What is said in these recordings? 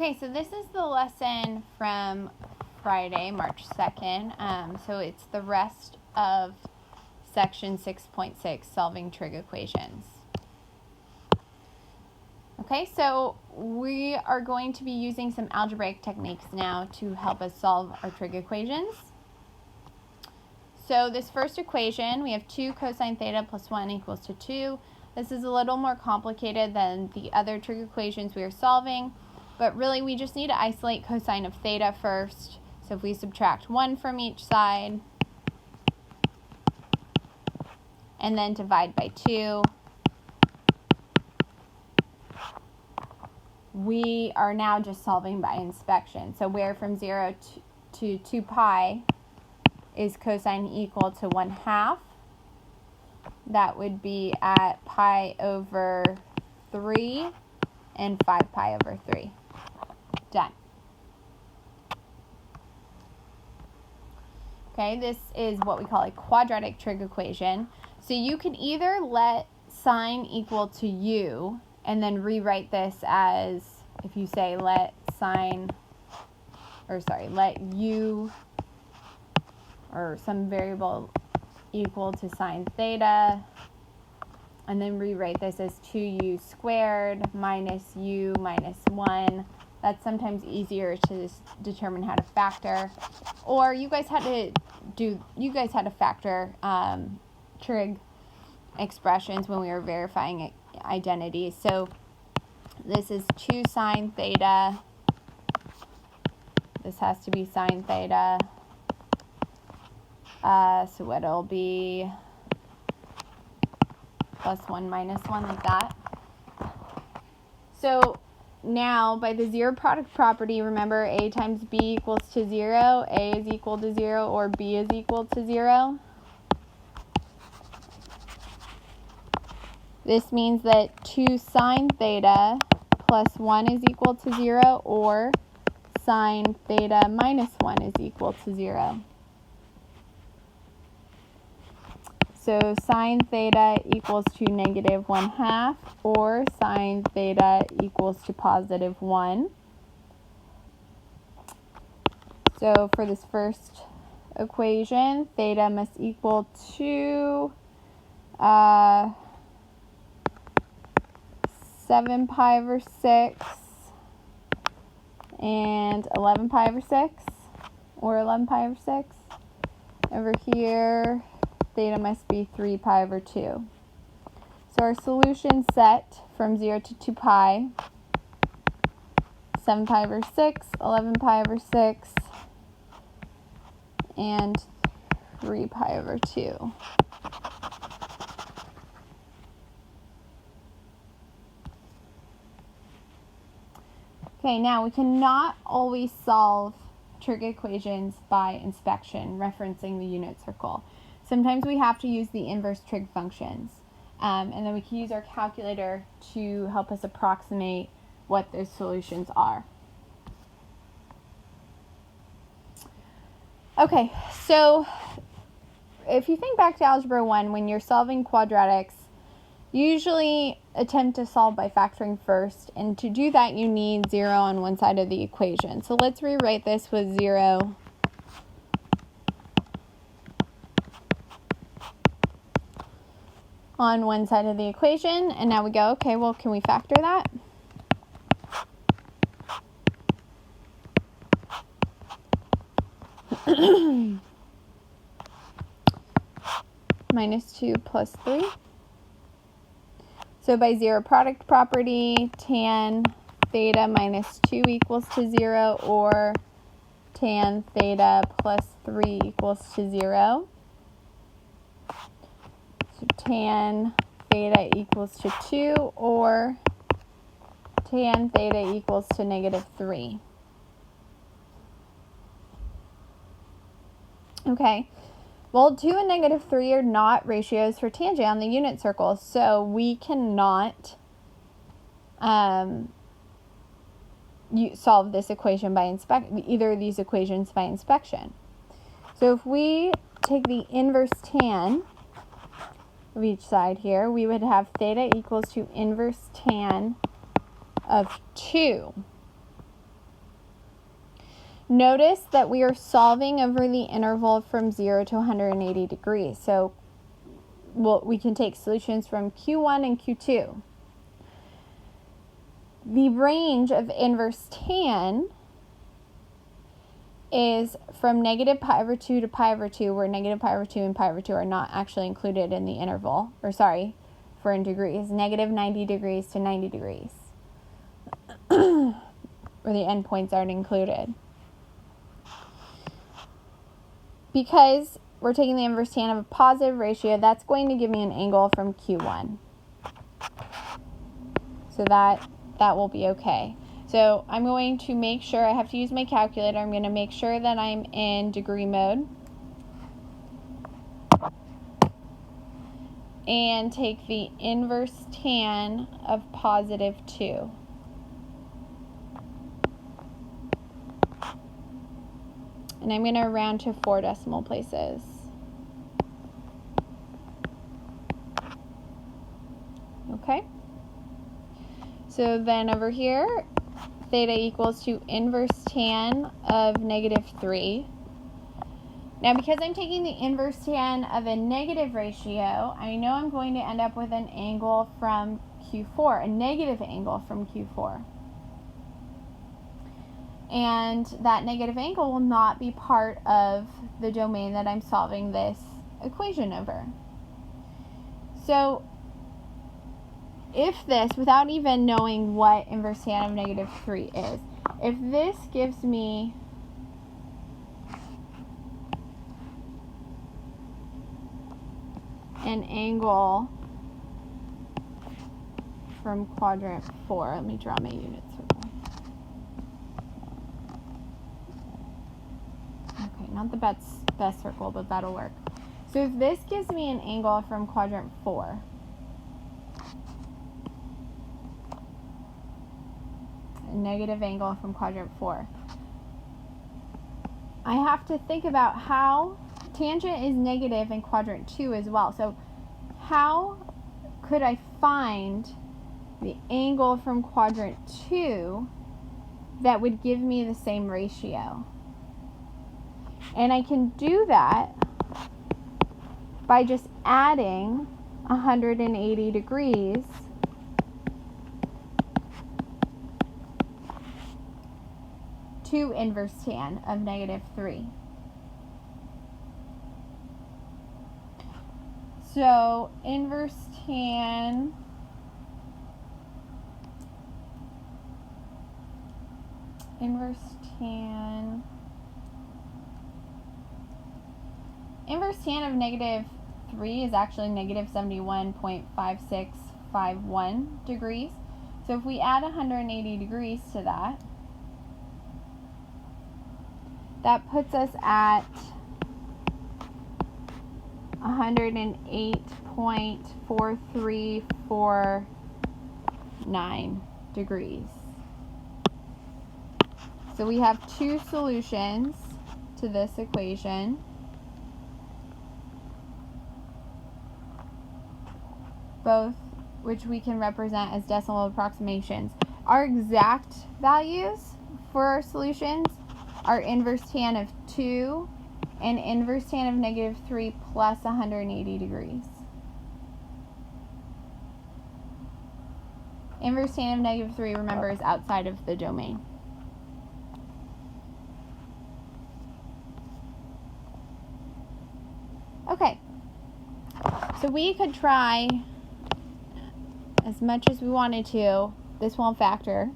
Okay, so this is the lesson from Friday, March 2nd. So it's the rest of section 6.6, solving trig equations. Okay, so we are going to be using some algebraic techniques now to help us solve our trig equations. So this first equation, we have 2 cosine theta plus 1 equals to 2. This is a little more complicated than the other trig equations we are solving, but really we just need to isolate cosine of theta first. So if we subtract 1 from each side and then divide by 2, we are now just solving by inspection. So where from 0 to 2 pi is cosine equal to 1/2. That would be at pi over 3 and 5 pi over 3. Done. Okay, this is what we call a quadratic trig equation. So you can either let sine equal to u and then rewrite this as, if you say let u or some variable equal to sine theta, and then rewrite this as 2u squared minus u minus 1. That's sometimes easier to determine how to factor. Or you guys had to factor trig expressions when we were verifying identities. So this is 2 sine theta. This has to be sine theta. So it'll be plus 1 minus 1, like that. So now, by the zero product property, remember a times b equals to 0, a is equal to 0, or b is equal to 0. This means that 2 sine theta plus 1 is equal to 0, or sine theta minus 1 is equal to 0. So sine theta equals to negative 1/2, or sine theta equals to positive 1. So for this first equation, theta must equal to 7 pi over 6 and 11 pi over 6, or 11 pi over 6. Over here, theta must be 3 pi over 2. So our solution set from 0 to 2 pi, 7 pi over 6, 11 pi over 6, and 3 pi over 2. Okay, now we cannot always solve trig equations by inspection, referencing the unit circle. Sometimes we have to use the inverse trig functions, and then we can use our calculator to help us approximate what those solutions are. Okay, so if you think back to Algebra 1, when you're solving quadratics, you usually attempt to solve by factoring first, and to do that you need 0 on one side of the equation. So let's rewrite this with 0 on one side of the equation, and now we go, okay, well, can we factor that? Minus 2 plus 3. So by zero product property, tan theta minus 2 equals to 0, or tan theta plus 3 equals to 0. So tan theta equals to 2, or tan theta equals to negative 3. Okay, well, 2 and negative 3 are not ratios for tangent on the unit circle, so we cannot solve this equation by either of these equations by inspection. So if we take the inverse tan of each side here, we would have theta equals to inverse tan of 2. Notice that we are solving over the interval from 0 to 180 degrees. So we can take solutions from Q1 and Q2. The range of inverse tan is from negative pi over 2 to pi over 2, where negative pi over 2 and pi over 2 are not actually included in the interval, for in degrees, negative 90 degrees to 90 degrees, where the endpoints aren't included. Because we're taking the inverse tan of a positive ratio, that's going to give me an angle from Q1. So that will be okay. So I'm going to make sure, I have to use my calculator, I'm going to make sure that I'm in degree mode. And take the inverse tan of positive 2. And I'm going to round to 4 decimal places. Okay? So then over here, theta equals to inverse tan of negative 3. Now, because I'm taking the inverse tan of a negative ratio, I know I'm going to end up with an angle from Q4, a negative angle from Q4. And that negative angle will not be part of the domain that I'm solving this equation over. So if this, without even knowing what inverse tan of negative 3 is, if this gives me an angle from quadrant 4, let me draw my unit circle. Okay, not the best circle, but that'll work. So if this gives me an angle from quadrant 4, a negative angle from quadrant 4, I have to think about how tangent is negative in quadrant 2 as well. So how could I find the angle from quadrant 2 that would give me the same ratio? And I can do that by just adding 180 degrees to inverse tan of negative 3. So inverse tan of negative 3 is actually negative 71.5651 degrees. So if we add 180 degrees to that, that puts us at 108.4349 degrees. So we have two solutions to this equation. Both which we can represent as decimal approximations. Our exact values for our solutions are inverse tan of 2 and inverse tan of negative 3 plus 180 degrees. Inverse tan of negative 3, remember, is outside of the domain. Okay, so we could try as much as we wanted to. This won't factor.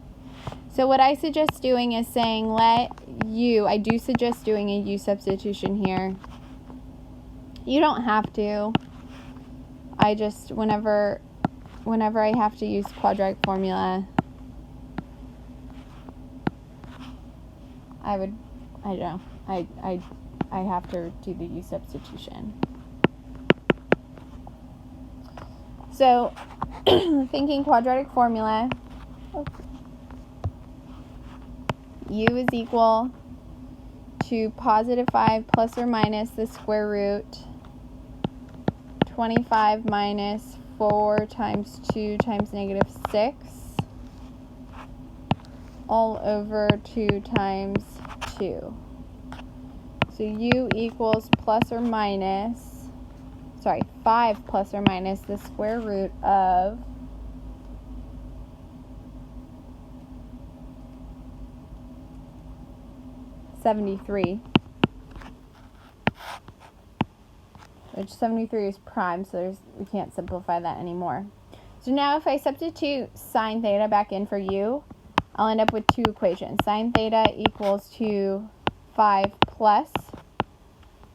So what I suggest doing is saying I do suggest doing a U substitution here. You don't have to. I just, whenever I have to use quadratic formula, I have to do the U substitution. So, thinking quadratic formula, U is equal to positive 5 plus or minus the square root 25 minus 4 times 2 times negative 6 all over 2 times 2. So u equals 5 plus or minus the square root of 73, which 73 is prime, so we can't simplify that anymore. So now if I substitute sine theta back in for u, I'll end up with two equations. Sine theta equals to 5 plus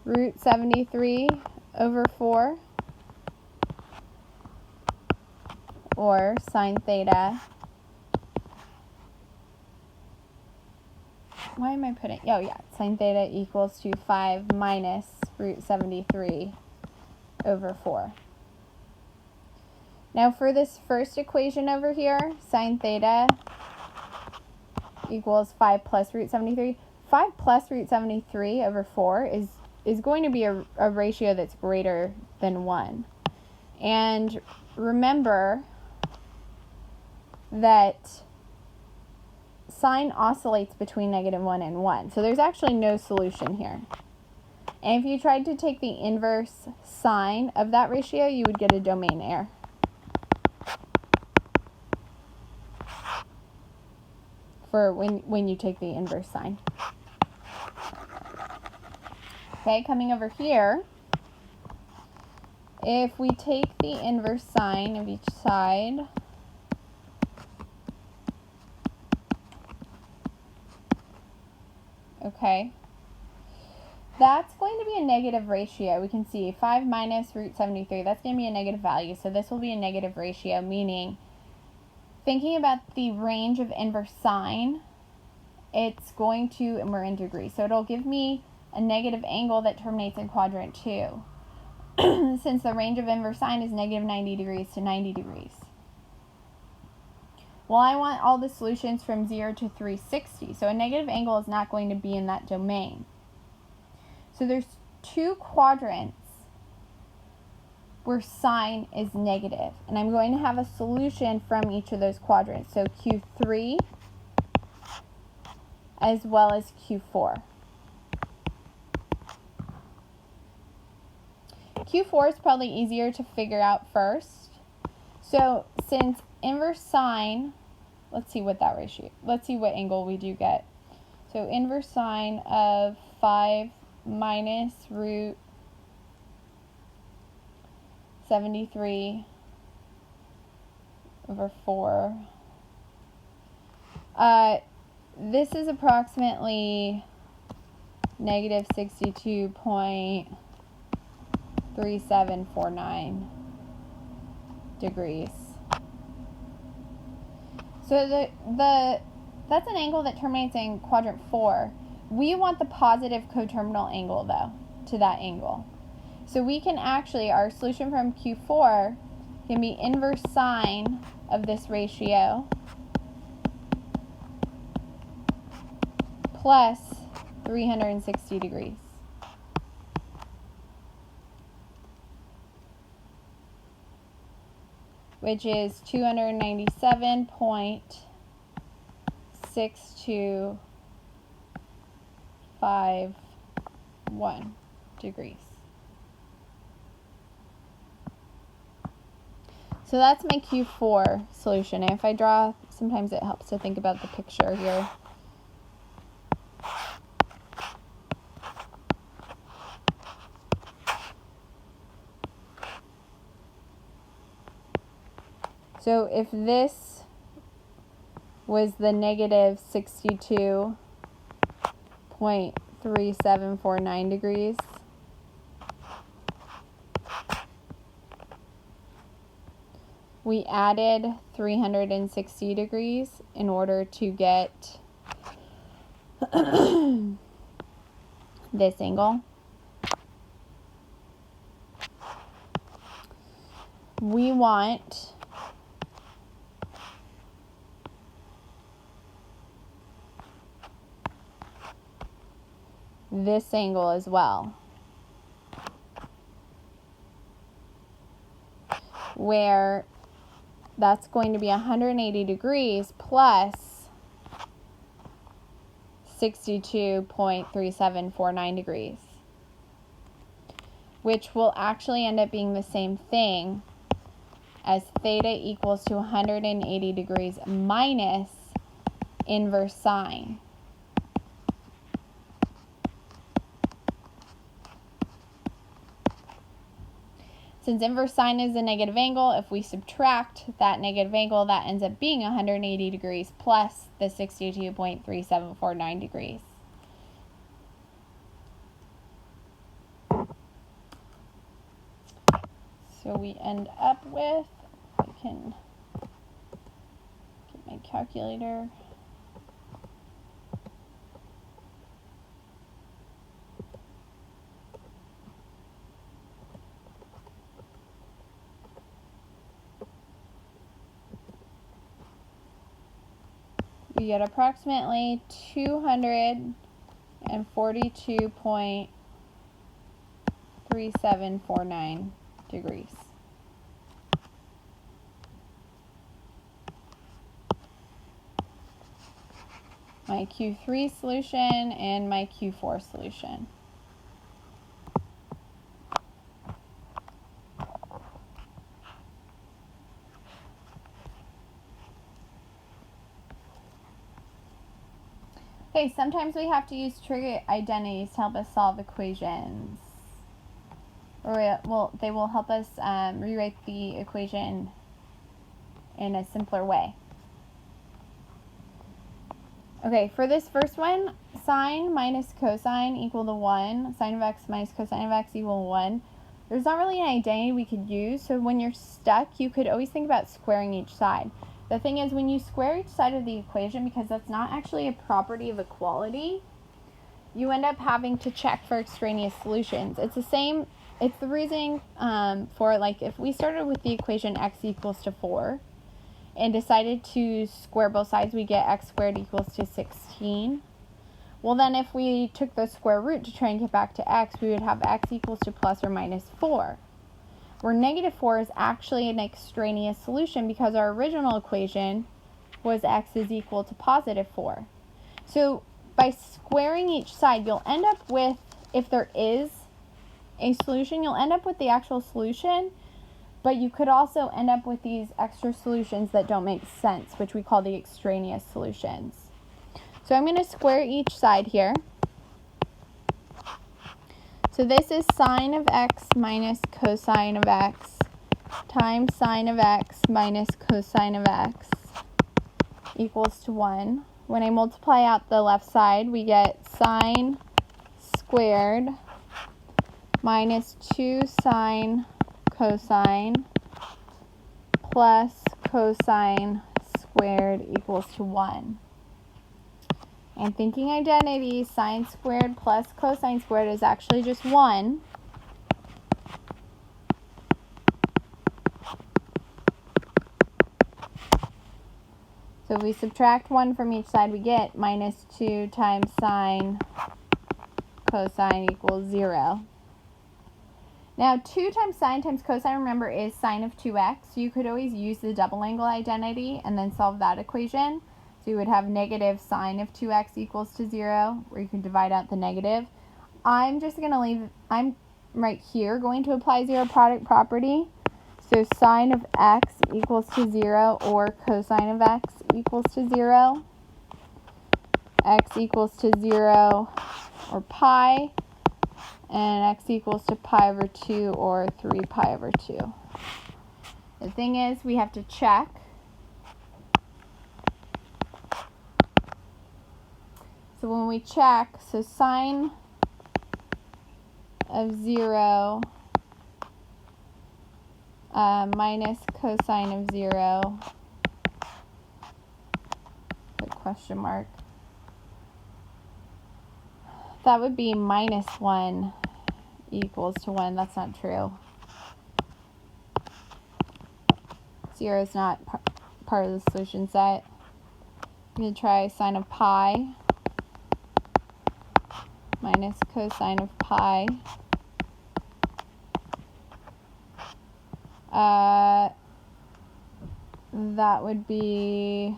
root 73 over 4, or sine theta, sine theta equals to 5 minus root 73 over 4. Now for this first equation over here, sine theta equals 5 plus root 73. 5 plus root 73 over 4 is going to be a ratio that's greater than 1. And remember that sine oscillates between -1 and 1. So there's actually no solution here. And if you tried to take the inverse sine of that ratio, you would get a domain error. For when you take the inverse sine. Okay, coming over here, if we take the inverse sine of each side, okay, that's going to be a negative ratio. We can see 5 minus root 73, that's going to be a negative value, so this will be a negative ratio, meaning thinking about the range of inverse sine, it's going to, and we're in degrees, so it'll give me a negative angle that terminates in quadrant 2. Since the range of inverse sine is negative 90 degrees to 90 degrees. Well, I want all the solutions from 0 to 360, so a negative angle is not going to be in that domain. So there's two quadrants where sine is negative, and I'm going to have a solution from each of those quadrants. So Q3 as well as Q4. Q4 is probably easier to figure out first. So since inverse sine, let's see what angle we do get. So inverse sine of 5 minus root 73 over 4. This is approximately negative 62.3749 degrees. So that's an angle that terminates in quadrant 4. We want the positive coterminal angle, though, to that angle. So we can actually, our solution from Q4 can be inverse sine of this ratio plus 360 degrees. Which is 297.6251 degrees. So that's my Q4 solution. And if I draw, sometimes it helps to think about the picture here. So if this was the negative 62.3749 degrees, we added 360 degrees in order to get this angle. We want this angle as well, where that's going to be 180 degrees plus 62.3749 degrees, which will actually end up being the same thing as theta equals to 180 degrees minus inverse sine. Since inverse sine is a negative angle, if we subtract that negative angle, that ends up being 180 degrees plus the 62.3749 degrees. So we end up with, I can get my calculator. We get approximately 242.3749 degrees. My Q3 solution and my Q4 solution. Okay, sometimes we have to use trig identities to help us solve equations. Or they will help us rewrite the equation in a simpler way. Okay, for this first one, sine minus cosine equal to 1. Sine of x minus cosine of x equal to 1. There's not really an identity we could use, so when you're stuck, you could always think about squaring each side. The thing is, when you square each side of the equation, because that's not actually a property of equality, you end up having to check for extraneous solutions. It's the reasoning for, like, if we started with the equation x equals to 4 and decided to square both sides, we get x squared equals to 16. Well, then if we took the square root to try and get back to x, we would have x equals to plus or minus 4. Where negative 4 is actually an extraneous solution because our original equation was x is equal to positive 4. So by squaring each side, you'll end up with, if there is a solution, you'll end up with the actual solution, but you could also end up with these extra solutions that don't make sense, which we call the extraneous solutions. So I'm going to square each side here. So this is sine of x minus cosine of x times sine of x minus cosine of x equals to 1. When I multiply out the left side, we get sine squared minus 2 sine cosine plus cosine squared equals to 1. And thinking identity, sine squared plus cosine squared is actually just 1. So if we subtract 1 from each side, we get minus 2 times sine cosine equals 0. Now, 2 times sine times cosine, remember, is sine of 2x. So you could always use the double angle identity and then solve that equation. So you would have negative sine of 2x equals to 0, where you can divide out the negative. I'm just going to I'm right here going to apply zero product property. So sine of x equals to 0 or cosine of x equals to 0. X equals to 0 or pi. And x equals to pi over 2 or 3 pi over 2. The thing is, we have to check. So when we check, so sine of 0 minus cosine of 0, put question mark, that would be minus 1 equals to 1. That's not true. 0 is not part of the solution set. I'm going to try sine of pi minus cosine of pi. That would be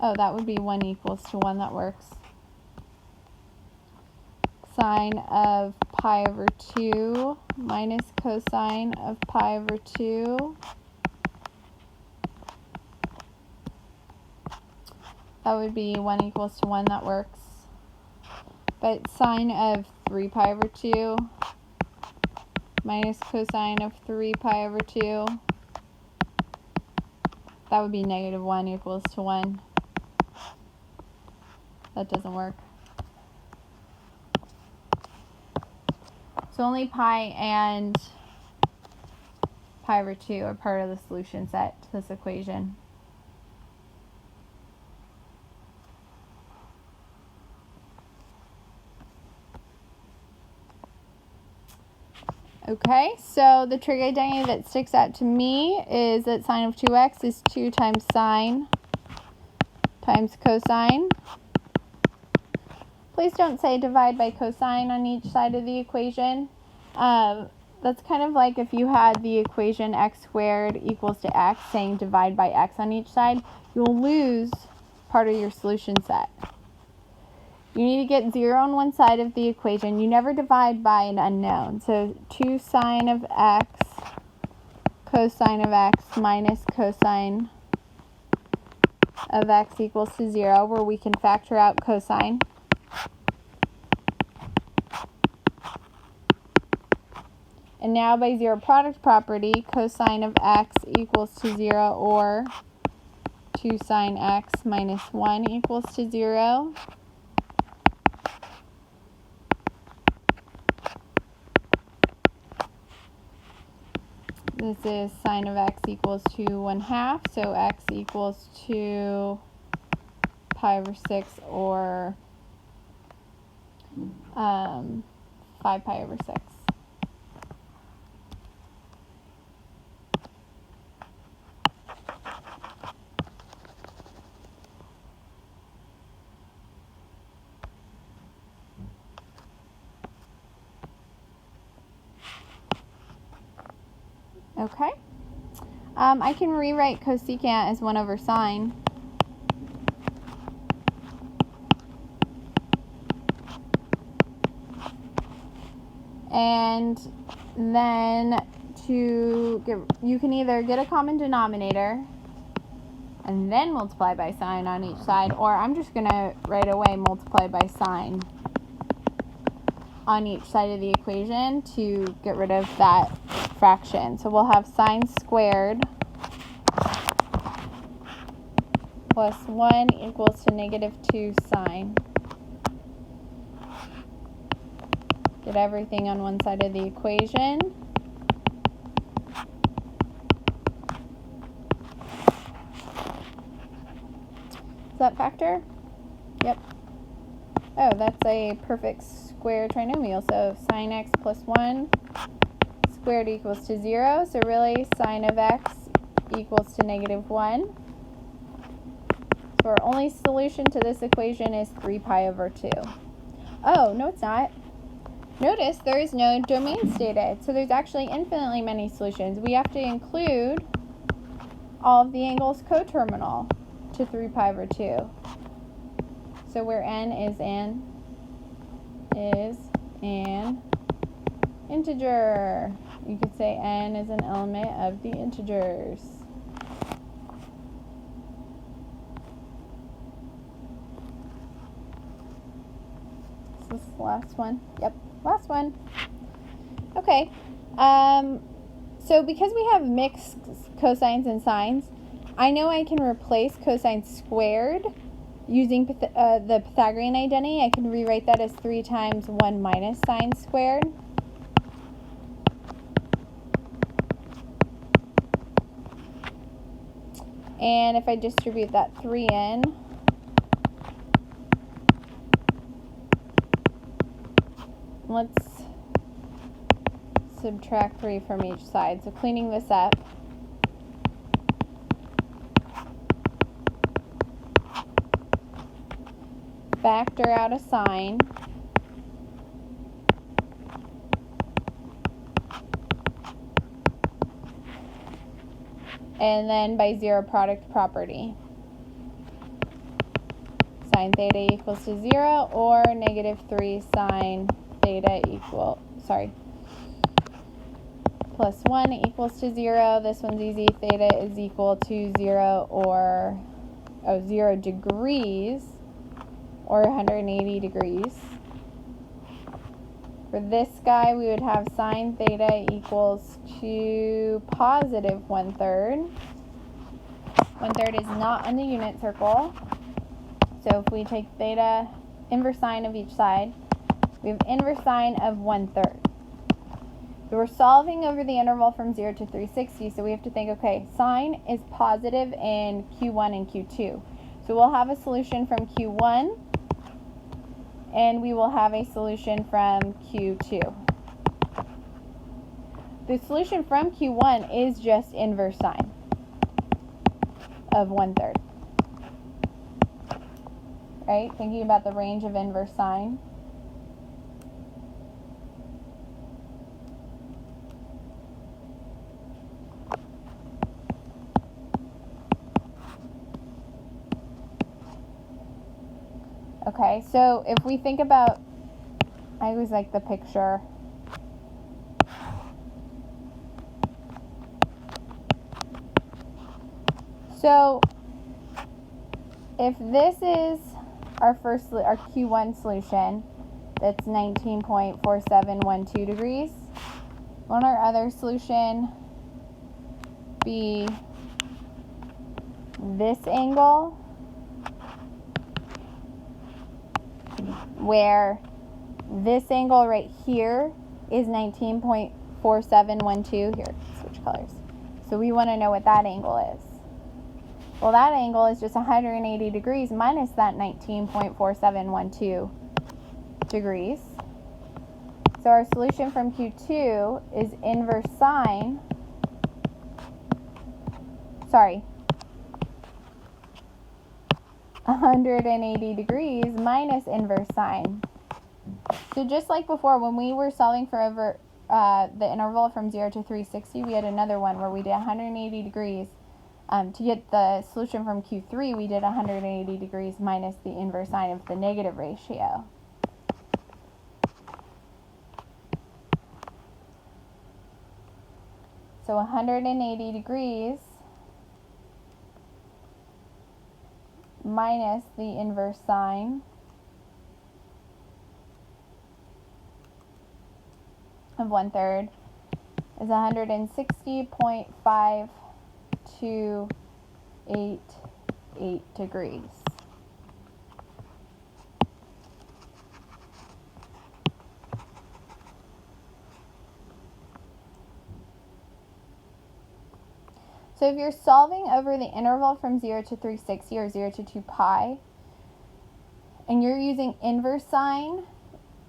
Oh, that would be 1 equals to 1. That works. Sine of pi over 2 minus cosine of pi over 2. That would be 1 equals to 1. That works. But sine of 3 pi over 2 minus cosine of 3 pi over 2. That would be negative 1 equals to 1. That doesn't work. So only pi and pi over 2 are part of the solution set to this equation. Okay, so the trig identity that sticks out to me is that sine of 2x is 2 times sine times cosine. Please don't say divide by cosine on each side of the equation. That's kind of like if you had the equation x squared equals to x, saying divide by x on each side, you'll lose part of your solution set. You need to get 0 on one side of the equation. You never divide by an unknown. So 2 sine of x cosine of x minus cosine of x equals to 0, where we can factor out cosine. And now by zero product property, cosine of x equals to 0, or 2 sine x minus 1 equals to 0. This is sine of x equals to 1/2, so x equals to pi over 6, or 5 pi over 6. Okay. I can rewrite cosecant as 1 over sine. And then you can either get a common denominator and then multiply by sine on each side, or I'm just going to right away multiply by sine on each side of the equation to get rid of that fraction. So we'll have sine squared plus 1 equals to negative 2 sine. Get everything on one side of the equation. Does that factor? Yep. Oh, that's a perfect square trinomial. So sine x plus 1 squared equals to 0. So really, sine of x equals to negative 1. So our only solution to this equation is 3 pi over 2. Oh, no it's not. Notice there is no domain stated, so there's actually infinitely many solutions. We have to include all of the angles coterminal to 3 pi over 2. So where n is an integer. You could say n is an element of the integers. Is this the last one? Yep, last one. Okay. So because we have mixed cosines and sines, I know I can replace cosine squared using the Pythagorean identity. I can rewrite that as 3 times 1 minus sine squared. And if I distribute that 3 in, let's subtract 3 from each side. So cleaning this up, factor out a sine, and then by zero product property. sine theta equals to 0, or negative 3 sine theta plus 1 equals to 0. This one's easy. Theta is equal to 0 or 0 degrees or 180 degrees. For this guy, we would have sine theta equals to positive 1/3. 1/3 is not on the unit circle. So if we take theta, inverse sine of each side, we have inverse sine of 1/3. We're solving over the interval from 0 to 360, so we have to think, okay, sine is positive in Q1 and Q2. So we'll have a solution from Q1, and we will have a solution from Q2. The solution from Q1 is just inverse sine of 1/3. Right? Thinking about the range of inverse sine. Okay, so if we think about, I always like the picture. So if this is our Q1 solution, that's 19.4712 degrees, won't our other solution be this angle, where this angle right here is 19.4712. Here, switch colors. So we want to know what that angle is. Well, that angle is just 180 degrees minus that 19.4712 degrees. So our solution from Q2 is inverse sine, 180 degrees minus inverse sine. So just like before, when we were solving for over the interval from 0 to 360, we had another one where we did 180 degrees. To get the solution from Q3, we did 180 degrees minus the inverse sine of the negative ratio. So 180 degrees minus the inverse sine of 1/3 is 160.5288 degrees. So if you're solving over the interval from 0 to 360 or 0 to 2 pi, and you're using inverse sine,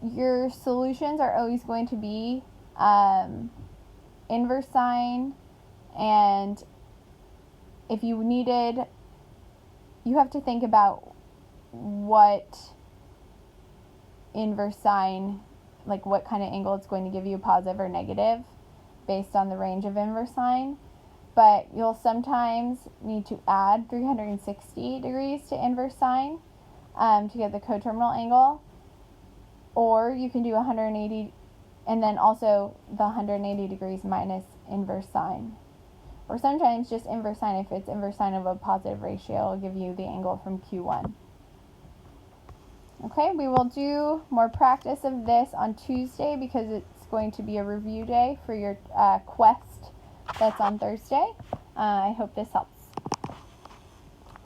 your solutions are always going to be inverse sine, and if you needed, you have to think about what inverse sine, like what kind of angle it's going to give you, positive or negative, based on the range of inverse sine. But you'll sometimes need to add 360 degrees to inverse sine to get the coterminal angle. Or you can do 180 and then also the 180 degrees minus inverse sine. Or sometimes just inverse sine. If it's inverse sine of a positive ratio, it'll give you the angle from Q1. Okay, we will do more practice of this on Tuesday because it's going to be a review day for your quest that's on Thursday. I hope this helps.